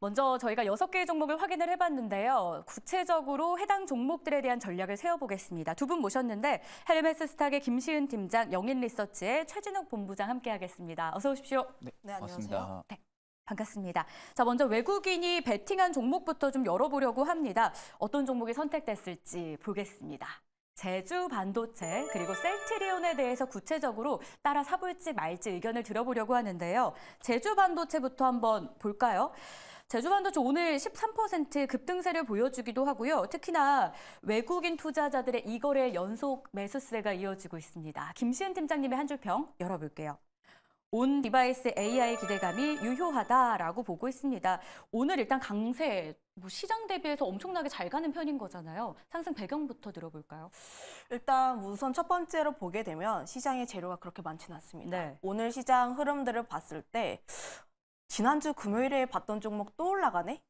먼저 저희가 6개의 종목을 확인을 해봤는데요. 구체적으로 해당 종목들에 대한 전략을 세워보겠습니다. 두 분 모셨는데 헬메스 스탁의 김시은 팀장, 영인리서치의 최진욱 본부장 함께하겠습니다. 어서 오십시오. 네, 안녕하세요. 네, 반갑습니다. 자, 먼저 외국인이 베팅한 종목부터 좀 열어보려고 합니다. 어떤 종목이 선택됐을지 보겠습니다. 제주 반도체 그리고 셀트리온에 대해서 구체적으로 따라 사볼지 말지 의견을 들어보려고 하는데요. 제주 반도체부터 한번 볼까요? 제주 반도체 오늘 13% 급등세를 보여주기도 하고요. 특히나 외국인 투자자들의 이거래 연속 매수세가 이어지고 있습니다. 김시은 팀장님의 한 줄 평 열어볼게요. 온 디바이스 AI 기대감이 유효하다라고 보고 있습니다. 오늘 일단 강세, 시장 대비해서 엄청나게 잘 가는 편인 거잖아요. 상승 배경부터 들어볼까요? 일단 우선 첫 번째로 보게 되면 시장에 재료가 그렇게 많지는 않습니다. 네. 오늘 시장 흐름들을 봤을 때 지난주 금요일에 봤던 종목 또 올라가네?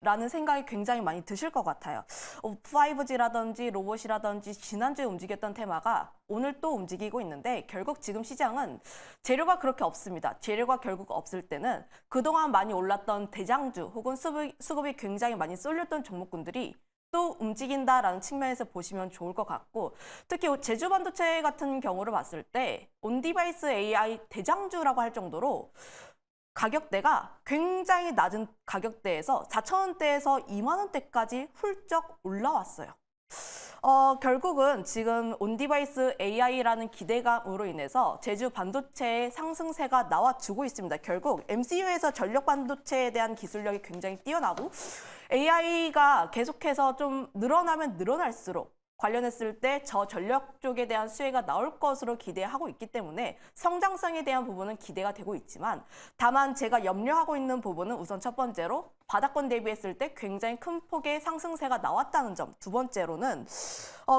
라는 생각이 굉장히 많이 드실 것 같아요. 5G라든지 로봇이라든지 지난주에 움직였던 테마가 오늘 또 움직이고 있는데 결국 지금 시장은 재료가 그렇게 없습니다. 재료가 결국 없을 때는 그동안 많이 올랐던 대장주 혹은 수급이 굉장히 많이 쏠렸던 종목군들이 또 움직인다라는 측면에서 보시면 좋을 것 같고 특히 제주 반도체 같은 경우를 봤을 때 온디바이스 AI 대장주라고 할 정도로 가격대가 굉장히 낮은 가격대에서 4,000원대에서 2만 원대까지 훌쩍 올라왔어요. 결국은 지금 온디바이스 AI라는 기대감으로 인해서 제주 반도체의 상승세가 나와주고 있습니다. 결국 MCU에서 전력 반도체에 대한 기술력이 굉장히 뛰어나고 AI가 계속해서 좀 늘어나면 늘어날수록 관련했을 때 저전력 쪽에 대한 수혜가 나올 것으로 기대하고 있기 때문에 성장성에 대한 부분은 기대가 되고 있지만 다만 제가 염려하고 있는 부분은 우선 첫 번째로 바닥권 대비했을 때 굉장히 큰 폭의 상승세가 나왔다는 점. 두 번째로는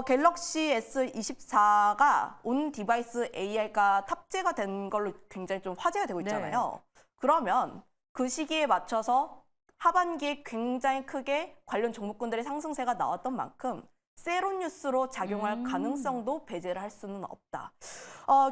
갤럭시 S24가 온 디바이스 AI가 탑재가 된 걸로 굉장히 좀 화제가 되고 있잖아요. 네. 그러면 그 시기에 맞춰서 하반기에 굉장히 크게 관련 종목군들의 상승세가 나왔던 만큼 세로뉴스로 작용할 가능성도 배제를 할 수는 없다.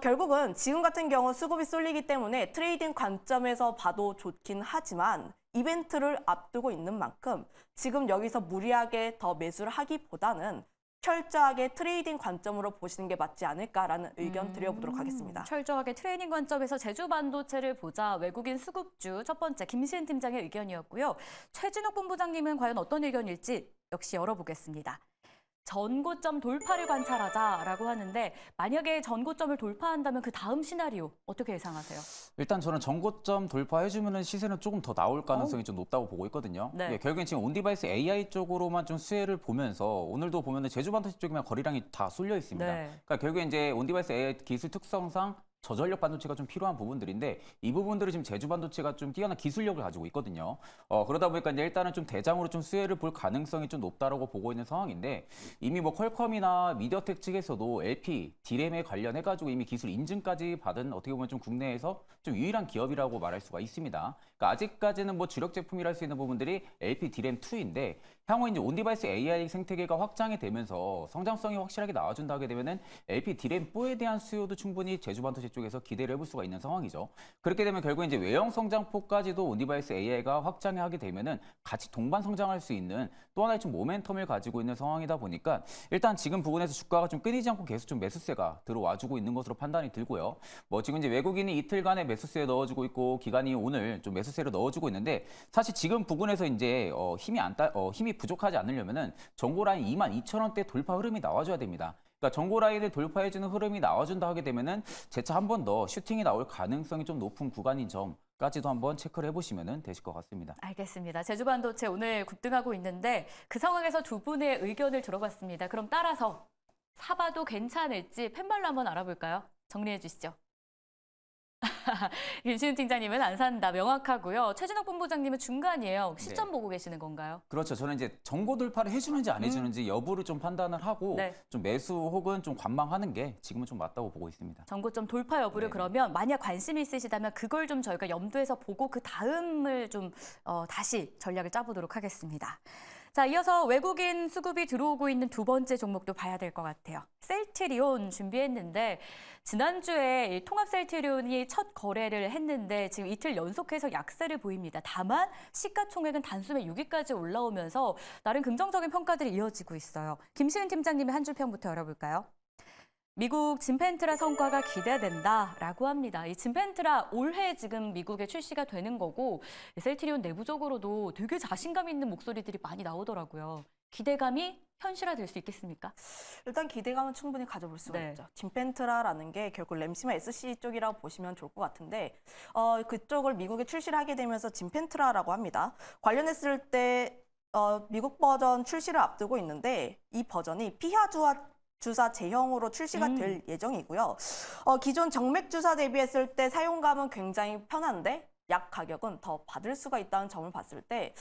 결국은 지금 같은 경우 수급이 쏠리기 때문에 트레이딩 관점에서 봐도 좋긴 하지만 이벤트를 앞두고 있는 만큼 지금 여기서 무리하게 더 매수를 하기보다는 철저하게 트레이딩 관점으로 보시는 게 맞지 않을까라는 의견 드려보도록 하겠습니다. 철저하게 트레이딩 관점에서 제주 반도체를 보자 외국인 수급주 첫 번째 김시은 팀장의 의견이었고요. 최진욱 본부장님은 과연 어떤 의견일지 역시 열어보겠습니다. 전고점 돌파를 관찰하자라고 하는데 만약에 전고점을 돌파한다면 그 다음 시나리오 어떻게 예상하세요? 일단 저는 전고점 돌파해주면 시세는 조금 더 나올 가능성이 좀 높다고 보고 있거든요. 네. 결국엔 지금 온디바이스 AI 쪽으로만 좀 수혜를 보면서 오늘도 보면은 제주 반도체 쪽이면 거래량이 다 쏠려 있습니다. 네. 그러니까 결국엔 이제 온디바이스 AI 기술 특성상 저전력 반도체가 좀 필요한 부분들인데 이 부분들이 지금 제주 반도체가 좀 뛰어난 기술력을 가지고 있거든요. 그러다 보니까 이제 일단은 좀 대장으로 좀 수혜를 볼 가능성이 좀 높다라고 보고 있는 상황인데 이미 뭐 퀄컴이나 미디어텍 측에서도 LP, D램에 관련해가지고 이미 기술 인증까지 받은 어떻게 보면 좀 국내에서 좀 유일한 기업이라고 말할 수가 있습니다. 그러니까 아직까지는 뭐 주력 제품이라 할 수 있는 부분들이 LP, D램 2인데 향후 이제 온디바이스 AI 생태계가 확장이 되면서 성장성이 확실하게 나와준다 하게 되면은 LP, D램 4에 대한 수요도 충분히 제주 반도체 쪽에서 기대를 해볼 수가 있는 상황이죠. 그렇게 되면 결국 이제 외형 성장폭까지도 온디바이스 AI가 확장을 하게 되면은 같이 동반 성장할 수 있는 또 하나의 좀 모멘텀을 가지고 있는 상황이다 보니까 일단 지금 부분에서 주가가 좀 끊이지 않고 계속 좀 매수세가 들어와주고 있는 것으로 판단이 들고요. 뭐 지금 이제 외국인이 이틀간의 매수세에 넣어주고 있고 기관이 오늘 좀 매수세를 넣어주고 있는데 사실 지금 부분에서 이제 힘이 부족하지 않으려면은 정고 라인 22,000원대 돌파 흐름이 나와줘야 됩니다. 그러니까 정고 라인을 돌파해주는 흐름이 나와준다 하게 되면은 재차 한 번 더 슈팅이 나올 가능성이 좀 높은 구간인 점까지도 한번 체크를 해보시면 되실 것 같습니다. 알겠습니다. 제주 반도체 오늘 급등하고 있는데 그 상황에서 두 분의 의견을 들어봤습니다. 그럼 따라서 사봐도 괜찮을지 팻말로 한번 알아볼까요? 정리해 주시죠. 김시은 팀장님은 안 산다 명확하고요. 최진욱 본부장님은 중간이에요. 시점 네. 보고 계시는 건가요? 그렇죠. 저는 이제 정고 돌파를 해주는지 안 해주는지 여부를 좀 판단을 하고 네. 좀 매수 혹은 좀 관망하는 게 지금은 좀 맞다고 보고 있습니다. 전고점 돌파 여부를 네. 그러면 만약 관심이 있으시다면 그걸 좀 저희가 염두에서 보고 그 다음을 좀 다시 전략을 짜보도록 하겠습니다. 자, 이어서 외국인 수급이 들어오고 있는 두 번째 종목도 봐야 될 것 같아요. 셀트리온 준비했는데 지난주에 이 통합 셀트리온이 첫 거래를 했는데 지금 이틀 연속해서 약세를 보입니다. 다만 시가총액은 단숨에 6위까지 올라오면서 나름 긍정적인 평가들이 이어지고 있어요. 김시은 팀장님의 한 줄 평부터 열어볼까요? 미국 진펜트라 성과가 기대된다라고 합니다. 이 진펜트라 올해 지금 미국에 출시가 되는 거고 셀트리온 내부적으로도 되게 자신감 있는 목소리들이 많이 나오더라고요. 기대감이 현실화될 수 있겠습니까? 일단 기대감은 충분히 가져볼 수가 네. 있죠. 진펜트라라는 게 결국 램시마 SC 쪽이라고 보시면 좋을 것 같은데 그쪽을 미국에 출시를 하게 되면서 진펜트라라고 합니다. 관련했을 때 미국 버전 출시를 앞두고 있는데 이 버전이 피하 주사 제형으로 출시가 될 예정이고요. 기존 정맥 주사 대비했을 때 사용감은 굉장히 편한데 약 가격은 더 받을 수가 있다는 점을 봤을 때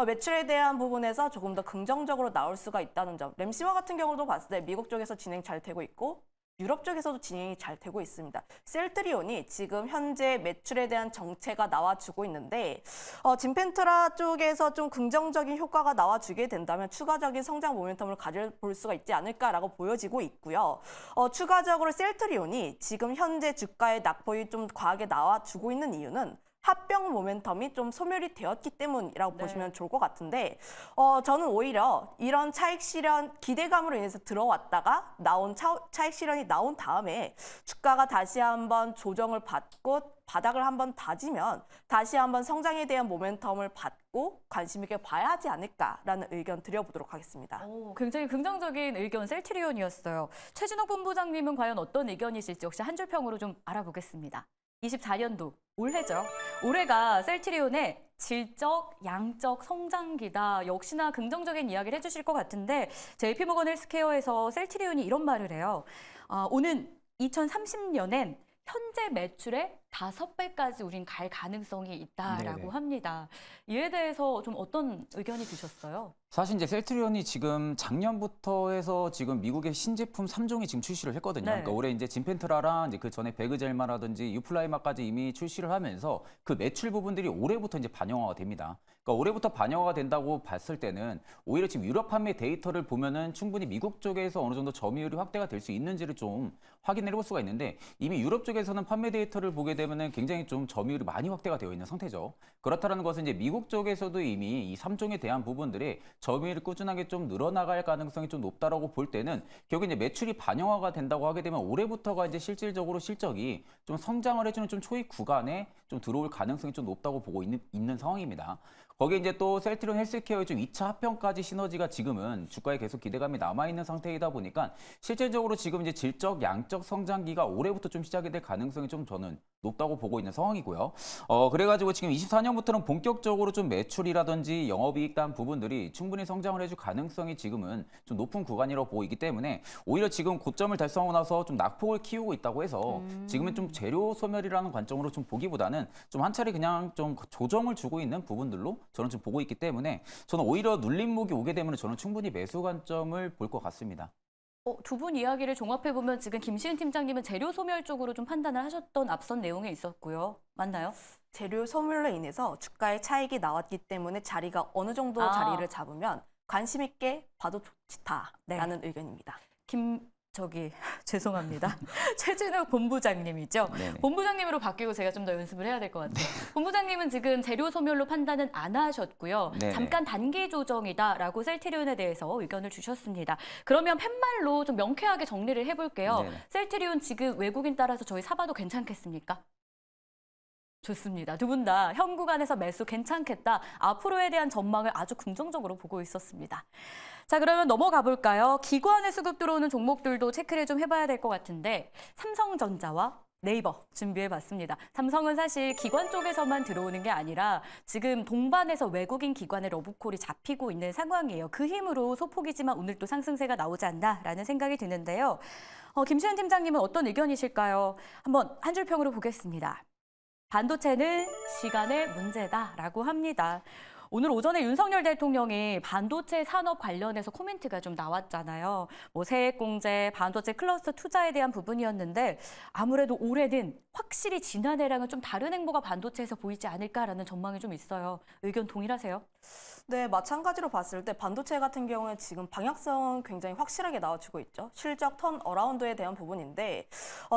매출에 대한 부분에서 조금 더 긍정적으로 나올 수가 있다는 점. 램시마 같은 경우도 봤을 때 미국 쪽에서 진행 잘 되고 있고 유럽 쪽에서도 진행이 잘 되고 있습니다. 셀트리온이 지금 현재 매출에 대한 정체가 나와주고 있는데 진펜트라 쪽에서 좀 긍정적인 효과가 나와주게 된다면 추가적인 성장 모멘텀을 가져볼 수가 있지 않을까라고 보여지고 있고요. 추가적으로 셀트리온이 지금 현재 주가의 낙폭이 좀 과하게 나와주고 있는 이유는 합병 모멘텀이 좀 소멸이 되었기 때문이라고 보시면 좋을 것 같은데 저는 오히려 이런 차익 실현 기대감으로 인해서 들어왔다가 나온 차익 실현이 나온 다음에 주가가 다시 한번 조정을 받고 바닥을 한번 다지면 다시 한번 성장에 대한 모멘텀을 받고 관심 있게 봐야 하지 않을까라는 의견 드려보도록 하겠습니다. 굉장히 긍정적인 의견 셀트리온이었어요. 최진욱 본부장님은 과연 어떤 의견이실지 역시 한 줄 평으로 좀 알아보겠습니다. 24년도 올해죠. 올해가 셀트리온의 질적, 양적 성장기다. 역시나 긍정적인 이야기를 해주실 것 같은데 JP모건 헬스케어에서 셀트리온이 이런 말을 해요. 오는 2030년엔 현재 매출의 5배까지 우린 갈 가능성이 있다라고 네네. 합니다. 이에 대해서 좀 어떤 의견이 드셨어요? 사실 이제 셀트리온이 지금 작년부터 해서 지금 미국의 신제품 3종이 지금 출시를 했거든요. 네. 그러니까 올해 이제 진펜트라랑 이제 그 전에 베그젤마라든지 유플라이마까지 이미 출시를 하면서 그 매출 부분들이 올해부터 이제 반영화가 됩니다. 그러니까 올해부터 반영화가 된다고 봤을 때는 오히려 지금 유럽 판매 데이터를 보면은 충분히 미국 쪽에서 어느 정도 점유율이 확대가 될 수 있는지를 좀 확인을 해볼 수가 있는데 이미 유럽 쪽에서는 판매 데이터를 보게 되면은 굉장히 좀 점유율이 많이 확대가 되어 있는 상태죠. 그렇다는 것은 이제 미국 쪽에서도 이미 이 3종에 대한 부분들이 점유율이 꾸준하게 좀 늘어나갈 가능성이 좀 높다라고 볼 때는 결국 이제 매출이 반영화가 된다고 하게 되면 올해부터가 이제 실질적으로 실적이 좀 성장을 해주는 좀 초입 구간에 좀 들어올 가능성이 좀 높다고 보고 있는 상황입니다. 거기에 이제 또 셀트리온 헬스케어의 좀 2차 합병까지 시너지가 지금은 주가에 계속 기대감이 남아있는 상태이다 보니까 실질적으로 지금 이제 질적, 양적 성장기가 올해부터 좀 시작이 될 가능성이 좀 저는 높다고 보고 있는 상황이고요. 그래가지고 지금 24년부터는 본격적으로 좀 매출이라든지 영업이익 단 부분들이 충분히 성장을 해줄 가능성이 지금은 좀 높은 구간이라고 보고 있기 때문에 오히려 지금 고점을 달성하고 나서 좀 낙폭을 키우고 있다고 해서 지금은 좀 재료 소멸이라는 관점으로 좀 보기보다는 좀 한 차례 그냥 좀 조정을 주고 있는 부분들로 저는 좀 보고 있기 때문에 저는 오히려 눌림목이 오게 되면 저는 충분히 매수 관점을 볼 것 같습니다. 두 분 이야기를 종합해보면 지금 김시은 팀장님은 재료 소멸 쪽으로 좀 판단을 하셨던 앞선 내용에 있었고요. 맞나요? 재료 소멸로 인해서 주가의 차익이 나왔기 때문에 자리가 어느 정도 자리를 잡으면 관심 있게 봐도 좋다라는 의견입니다. 죄송합니다. 최진욱 본부장님이죠. 네네. 본부장님으로 바뀌고 제가 좀 더 연습을 해야 될 것 같아요. 본부장님은 지금 재료 소멸로 판단은 안 하셨고요. 네네. 잠깐 단기 조정이다라고 셀트리온에 대해서 의견을 주셨습니다. 그러면 팻말로 좀 명쾌하게 정리를 해볼게요. 네네. 셀트리온 지금 외국인 따라서 저희 사봐도 괜찮겠습니까? 좋습니다. 두 분 다 현 구간에서 매수 괜찮겠다. 앞으로에 대한 전망을 아주 긍정적으로 보고 있었습니다. 자, 그러면 넘어가 볼까요? 기관에 수급 들어오는 종목들도 체크를 좀 해봐야 될 것 같은데 삼성전자와 네이버 준비해봤습니다. 삼성은 사실 기관 쪽에서만 들어오는 게 아니라 지금 동반해서 외국인 기관의 러브콜이 잡히고 있는 상황이에요. 그 힘으로 소폭이지만 오늘 또 상승세가 나오지 않나라는 생각이 드는데요. 김시현 팀장님은 어떤 의견이실까요? 한번 한 줄 평으로 보겠습니다. 반도체는 시간의 문제다라고 합니다. 오늘 오전에 윤석열 대통령이 반도체 산업 관련해서 코멘트가 좀 나왔잖아요. 뭐 세액공제, 반도체 클러스터 투자에 대한 부분이었는데 아무래도 올해는 확실히 지난해랑은 좀 다른 행보가 반도체에서 보이지 않을까라는 전망이 좀 있어요. 의견 동일하세요? 네, 마찬가지로 봤을 때 반도체 같은 경우에 지금 방향성은 굉장히 확실하게 나와주고 있죠. 실적 턴어라운드에 대한 부분인데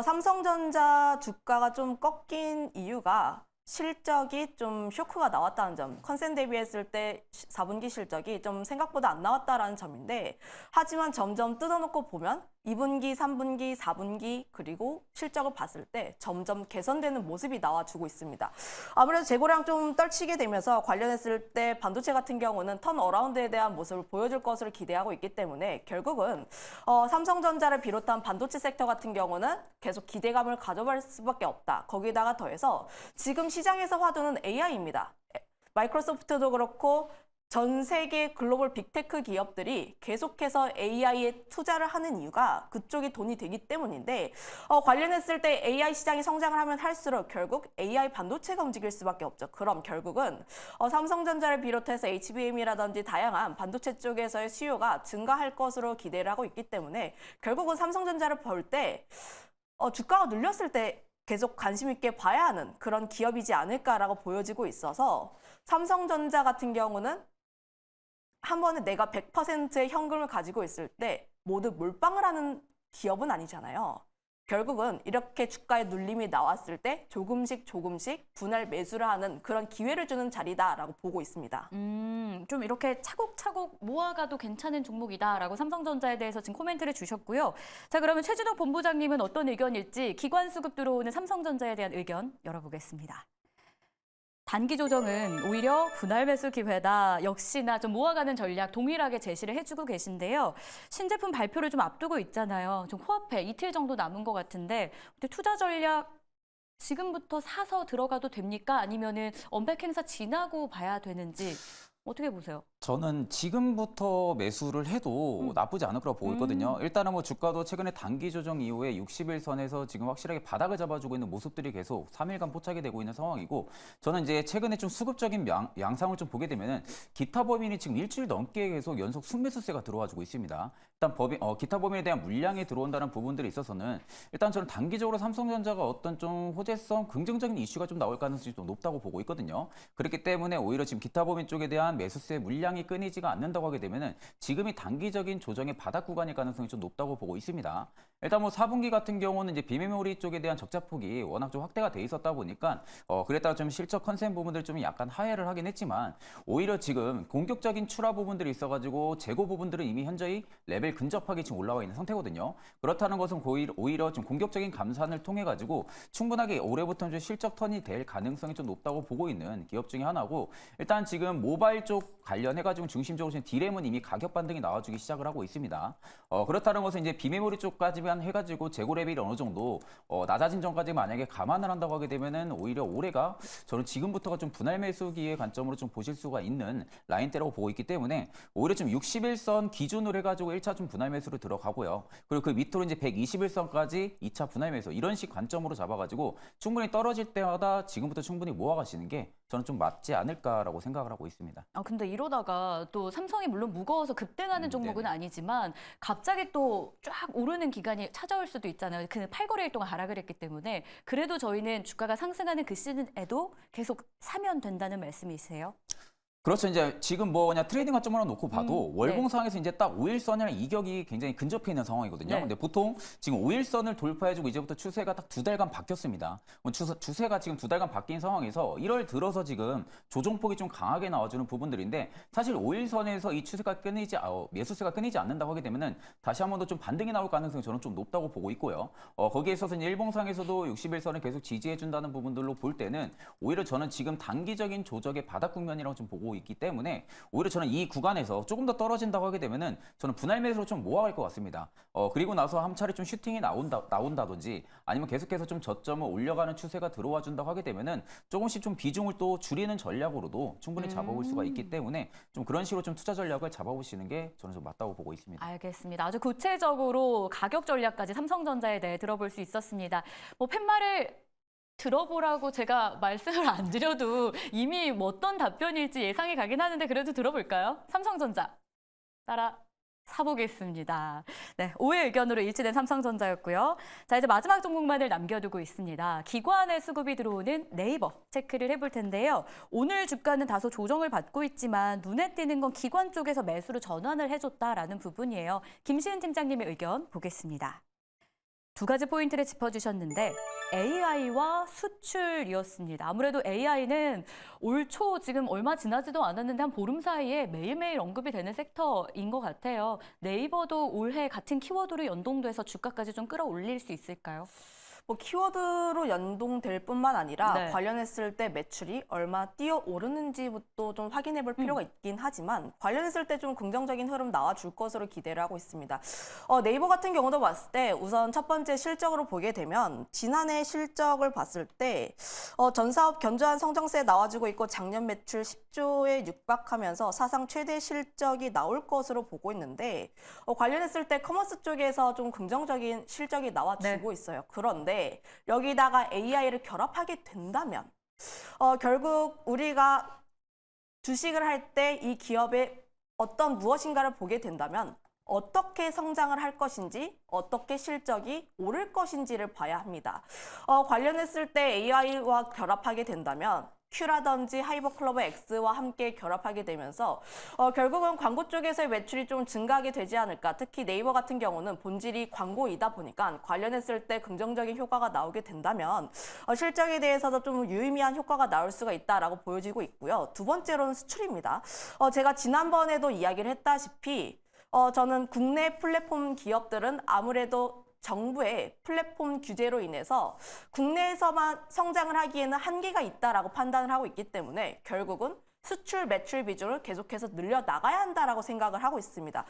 삼성전자 주가가 좀 꺾인 이유가 실적이 좀 쇼크가 나왔다는 점, 컨센 대비했을 때 4분기 실적이 좀 생각보다 안 나왔다라는 점인데 하지만 점점 뜯어놓고 보면 2분기, 3분기, 4분기 그리고 실적을 봤을 때 점점 개선되는 모습이 나와주고 있습니다. 아무래도 재고량 좀 떨치게 되면서 관련했을 때 반도체 같은 경우는 턴어라운드에 대한 모습을 보여줄 것으로 기대하고 있기 때문에 결국은 삼성전자를 비롯한 반도체 섹터 같은 경우는 계속 기대감을 가져갈 수밖에 없다. 거기다가 더해서 지금 시장에서 화두는 AI입니다. 마이크로소프트도 그렇고 전 세계 글로벌 빅테크 기업들이 계속해서 AI에 투자를 하는 이유가 그쪽이 돈이 되기 때문인데 관련했을 때 AI 시장이 성장을 하면 할수록 결국 AI 반도체가 움직일 수밖에 없죠. 그럼 결국은 삼성전자를 비롯해서 HBM이라든지 다양한 반도체 쪽에서의 수요가 증가할 것으로 기대를 하고 있기 때문에 결국은 삼성전자를 볼 때 주가가 눌렸을 때 계속 관심 있게 봐야 하는 그런 기업이지 않을까라고 보여지고 있어서 삼성전자 같은 경우는 한 번에 내가 100%의 현금을 가지고 있을 때 모두 몰빵을 하는 기업은 아니잖아요. 결국은 이렇게 주가의 눌림이 나왔을 때 조금씩 분할 매수를 하는 그런 기회를 주는 자리다라고 보고 있습니다. 좀 이렇게 차곡차곡 모아가도 괜찮은 종목이다라고 삼성전자에 대해서 지금 코멘트를 주셨고요. 자, 그러면 최준호 본부장님은 어떤 의견일지 기관 수급 들어오는 삼성전자에 대한 의견 열어보겠습니다. 단기 조정은 오히려 분할 매수 기회다. 역시나 좀 모아가는 전략 동일하게 제시를 해주고 계신데요. 신제품 발표를 좀 앞두고 있잖아요. 좀 코앞에 이틀 정도 남은 것 같은데 투자 전략 지금부터 사서 들어가도 됩니까? 아니면은 언백 행사 지나고 봐야 되는지 어떻게 보세요? 저는 지금부터 매수를 해도 나쁘지 않을 거라고 보고 있거든요. 일단은 뭐 주가도 최근에 단기 조정 이후에 60일선에서 지금 확실하게 바닥을 잡아주고 있는 모습들이 계속 3일간 포착이 되고 있는 상황이고 저는 이제 최근에 좀 수급적인 양상을 좀 보게 되면은 기타 법인이 지금 일주일 넘게 계속 연속 순매수세가 들어와주고 있습니다. 일단 기타 법인에 대한 물량이 들어온다는 부분들에 있어서는 일단 저는 단기적으로 삼성전자가 어떤 좀 호재성, 긍정적인 이슈가 좀 나올 가능성이 좀 높다고 보고 있거든요. 그렇기 때문에 오히려 지금 기타 법인 쪽에 대한 매수세 물량이 끊이지가 않는다고 하게 되면은 지금이 단기적인 조정의 바닥 구간일 가능성이 좀 높다고 보고 있습니다. 일단 뭐 4분기 같은 경우는 이제 비메모리 쪽에 대한 적자폭이 워낙 좀 확대가 돼 있었다 보니까 그랬다가 좀 실적 컨센 부분들 좀 약간 하회를 하긴 했지만 오히려 지금 공격적인 출하 부분들이 있어가지고 재고 부분들은 이미 현저히 레벨 근접하게 지금 올라와 있는 상태거든요. 그렇다는 것은 오히려 좀 공격적인 감산을 통해 가지고 충분하게 올해부터는 좀 실적 턴이 될 가능성이 좀 높다고 보고 있는 기업 중에 하나고 일단 지금 모바일 쪽 관련해가지고 중심적으로 지금 디램은 이미 가격 반등이 나와주기 시작을 하고 있습니다. 그렇다는 것은 이제 비메모리 쪽까지만 해가지고 재고 레벨이 어느 정도 낮아진 전까지 만약에 감안을 한다고 하게 되면은 오히려 올해가 저는 지금부터가 좀 분할 매수기의 관점으로 좀 보실 수가 있는 라인대라고 보고 있기 때문에 오히려 좀 61선 기준으로 해가지고 1차 좀 분할 매수로 들어가고요. 그리고 그 밑으로 이제 121선까지 2차 분할 매수 이런 식 관점으로 잡아가지고 충분히 떨어질 때마다 지금부터 충분히 모아가시는 게 저는 좀 맞지 않을까라고 생각을 하고 있습니다. 근데 이러다가 또 삼성이 물론 무거워서 급등하는 종목은 네네. 아니지만 갑자기 또 쫙 오르는 기간이 찾아올 수도 있잖아요. 그 8거래일 동안 하락을 했기 때문에 그래도 저희는 주가가 상승하는 그 시즌에도 계속 사면 된다는 말씀이세요? 그렇죠. 이제 지금 뭐 그냥 트레이딩 관점으로 놓고 봐도 네. 월봉상에서 이제 딱 5일선이랑 이격이 굉장히 근접해 있는 상황이거든요. 네. 근데 보통 지금 5일선을 돌파해주고 이제부터 추세가 딱 2달간 바뀌었습니다. 추세가 지금 2달간 바뀐 상황에서 1월 들어서 지금 조정폭이 좀 강하게 나와주는 부분들인데 사실 5일선에서 이 추세가 매수세가 끊이지 않는다고 하게 되면은 다시 한 번 더 좀 반등이 나올 가능성이 저는 좀 높다고 보고 있고요. 거기에 있어서 이제 일봉상에서도 60일선을 계속 지지해준다는 부분들로 볼 때는 오히려 저는 지금 단기적인 조정의 바닥 국면이라고 좀 보고 있기 때문에 오히려 저는 이 구간에서 조금 더 떨어진다고 하게 되면은 저는 분할 매수로 좀 모아갈 것 같습니다. 그리고 나서 한 차례 좀 슈팅이 나온다든지 아니면 계속해서 좀 저점을 올려가는 추세가 들어와 준다고 하게 되면은 조금씩 좀 비중을 또 줄이는 전략으로도 충분히 잡아볼 수가 있기 때문에 좀 그런 식으로 좀 투자 전략을 잡아보시는 게 저는 좀 맞다고 보고 있습니다. 알겠습니다. 아주 구체적으로 가격 전략까지 삼성전자에 대해 들어볼 수 있었습니다. 뭐 팻말을 들어보라고 제가 말씀을 안 드려도 이미 뭐 어떤 답변일지 예상이 가긴 하는데 그래도 들어볼까요? 삼성전자 따라 사보겠습니다. 네, 5의 의견으로 일치된 삼성전자였고요. 자, 이제 마지막 종목만을 남겨두고 있습니다. 기관의 수급이 들어오는 네이버 체크를 해볼 텐데요. 오늘 주가는 다소 조정을 받고 있지만 눈에 띄는 건 기관 쪽에서 매수로 전환을 해줬다라는 부분이에요. 김시은 팀장님의 의견 보겠습니다. 두 가지 포인트를 짚어주셨는데 AI와 수출이었습니다. 아무래도 AI는 올 초 지금 얼마 지나지도 않았는데 한 보름 사이에 매일매일 언급이 되는 섹터인 것 같아요. 네이버도 올해 같은 키워드로 연동돼서 주가까지 좀 끌어올릴 수 있을까요? 뭐 키워드로 연동될 뿐만 아니라 네. 관련했을 때 매출이 얼마 뛰어오르는지부터 좀 확인해 볼 필요가 있긴 하지만 관련했을 때 좀 긍정적인 흐름 나와줄 것으로 기대를 하고 있습니다. 네이버 같은 경우도 봤을 때 우선 첫 번째 실적으로 보게 되면 지난해 실적을 봤을 때 전 사업 견조한 성장세 나와주고 있고 작년 매출 10조에 육박하면서 사상 최대 실적이 나올 것으로 보고 있는데 관련했을 때 커머스 쪽에서 좀 긍정적인 실적이 나와주고 있어요. 그런데 여기다가 AI를 결합하게 된다면 결국 우리가 주식을 할 때 이 기업의 어떤 무엇인가를 보게 된다면 어떻게 성장을 할 것인지, 어떻게 실적이 오를 것인지를 봐야 합니다. 관련했을 때 AI와 결합하게 된다면 Q라든지 하이버클러버 X와 함께 결합하게 되면서 결국은 광고 쪽에서의 매출이 좀 증가하게 되지 않을까. 특히 네이버 같은 경우는 본질이 광고이다 보니까 관련했을 때 긍정적인 효과가 나오게 된다면 실적에 대해서도 좀 유의미한 효과가 나올 수가 있다라고 보여지고 있고요. 두 번째로는 수출입니다. 제가 지난번에도 이야기를 했다시피 저는 국내 플랫폼 기업들은 아무래도 정부의 플랫폼 규제로 인해서 국내에서만 성장을 하기에는 한계가 있다라고 판단을 하고 있기 때문에 결국은 수출 매출 비중을 계속해서 늘려나가야 한다라고 생각을 하고 있습니다.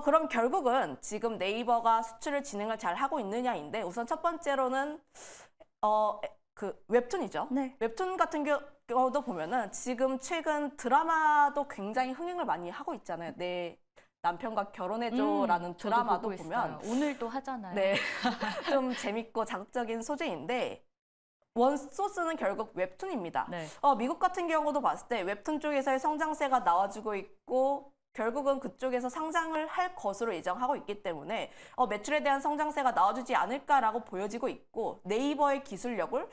그럼 결국은 지금 네이버가 수출을 진행을 잘 하고 있느냐인데 우선 첫 번째로는 그 웹툰이죠. 네. 웹툰 같은 경우도 보면은 지금 최근 드라마도 굉장히 흥행을 많이 하고 있잖아요. 내 남편과 결혼해줘라는 저도 드라마도 보고 보면 있어요. 오늘 또 하잖아요. 네, 좀 재밌고 자극적인 소재인데 원소스는 결국 웹툰입니다. 네. 미국 같은 경우도 봤을 때 웹툰 쪽에서의 성장세가 나와주고 있고 결국은 그쪽에서 상장을 할 것으로 예정하고 있기 때문에 매출에 대한 성장세가 나와주지 않을까라고 보여지고 있고 네이버의 기술력을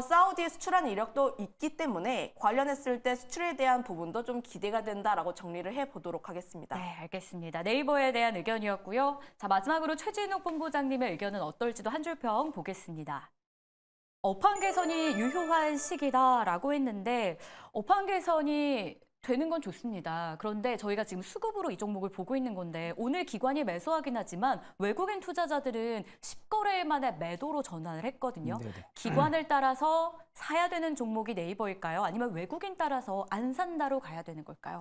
사우디에 수출한 이력도 있기 때문에 관련했을 때 수출에 대한 부분도 좀 기대가 된다라고 정리를 해보도록 하겠습니다. 네, 알겠습니다. 네이버에 대한 의견이었고요. 자, 마지막으로 최진욱 본부장님의 의견은 어떨지도 한 줄 평 보겠습니다. 업황 개선이 유효한 시기다라고 했는데 업황 개선이 되는 건 좋습니다. 그런데 저희가 지금 수급으로 이 종목을 보고 있는 건데 오늘 기관이 매수하긴 하지만 외국인 투자자들은 10거래일 만에 매도로 전환을 했거든요. 네네. 기관을 따라서 사야 되는 종목이 네이버일까요? 아니면 외국인 따라서 안 산다로 가야 되는 걸까요?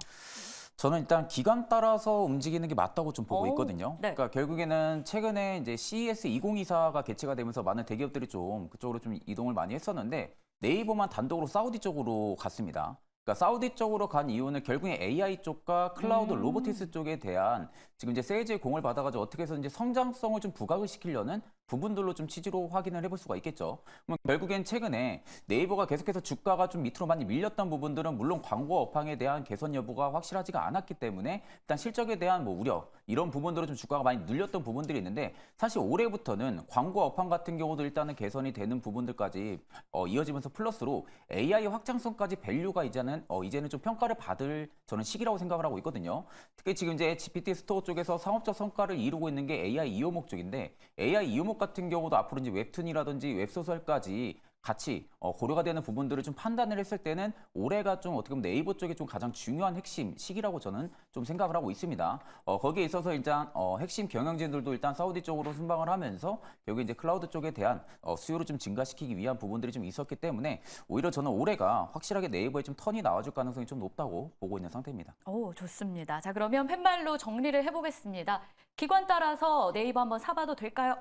저는 일단 기간 따라서 움직이는 게 맞다고 좀 보고 오, 있거든요. 네. 그러니까 결국에는 최근에 이제 CES 2024가 개최가 되면서 많은 대기업들이 좀 그쪽으로 좀 이동을 많이 했었는데 네이버만 단독으로 사우디 쪽으로 갔습니다. 그러니까 사우디 쪽으로 간 이유는 결국에 AI 쪽과 클라우드 로보티스 쪽에 대한 지금 이제 세일즈의 공을 받아가지고 어떻게 해서 이제 성장성을 좀 부각을 시키려는 부분들로 좀 취지로 확인을 해볼 수가 있겠죠. 그럼 결국엔 최근에 네이버가 계속해서 주가가 좀 밑으로 많이 밀렸던 부분들은 물론 광고 업황에 대한 개선 여부가 확실하지가 않았기 때문에 일단 실적에 대한 뭐 우려 이런 부분들로 좀 주가가 많이 늘렸던 부분들이 있는데 사실 올해부터는 광고 업황 같은 경우도 일단은 개선이 되는 부분들까지 이어지면서 플러스로 AI 확장성까지 밸류가 이제는 좀 평가를 받을 저는 시기라고 생각을 하고 있거든요. 특히 지금 이제 GPT 스토어 쪽에서 상업적 성과를 이루고 있는 게 AI 이용목 쪽인데 AI 이용목 같은 경우도 앞으로 이제 웹툰이라든지 웹소설까지 같이 고려가 되는 부분들을 좀 판단을 했을 때는 올해가 좀 어떻게 보면 네이버 쪽에 좀 가장 중요한 핵심 시기라고 저는 좀 생각을 하고 있습니다. 거기에 있어서 일단 핵심 경영진들도 일단 사우디 쪽으로 순방을 하면서 여기 이제 클라우드 쪽에 대한 수요를 좀 증가시키기 위한 부분들이 좀 있었기 때문에 오히려 저는 올해가 확실하게 네이버에 좀 턴이 나와줄 가능성이 좀 높다고 보고 있는 상태입니다. 오, 좋습니다. 자, 그러면 팻말로 정리를 해보겠습니다. 기관 따라서 네이버 한번 사봐도 될까요?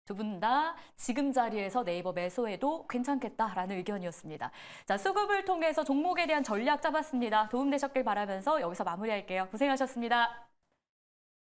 두 분 다 지금 자리에서 네이버 매수해도 괜찮겠다라는 의견이었습니다. 자, 수급을 통해서 종목에 대한 전략 짜봤습니다. 도움되셨길 바라면서 여기서 마무리할게요. 고생하셨습니다.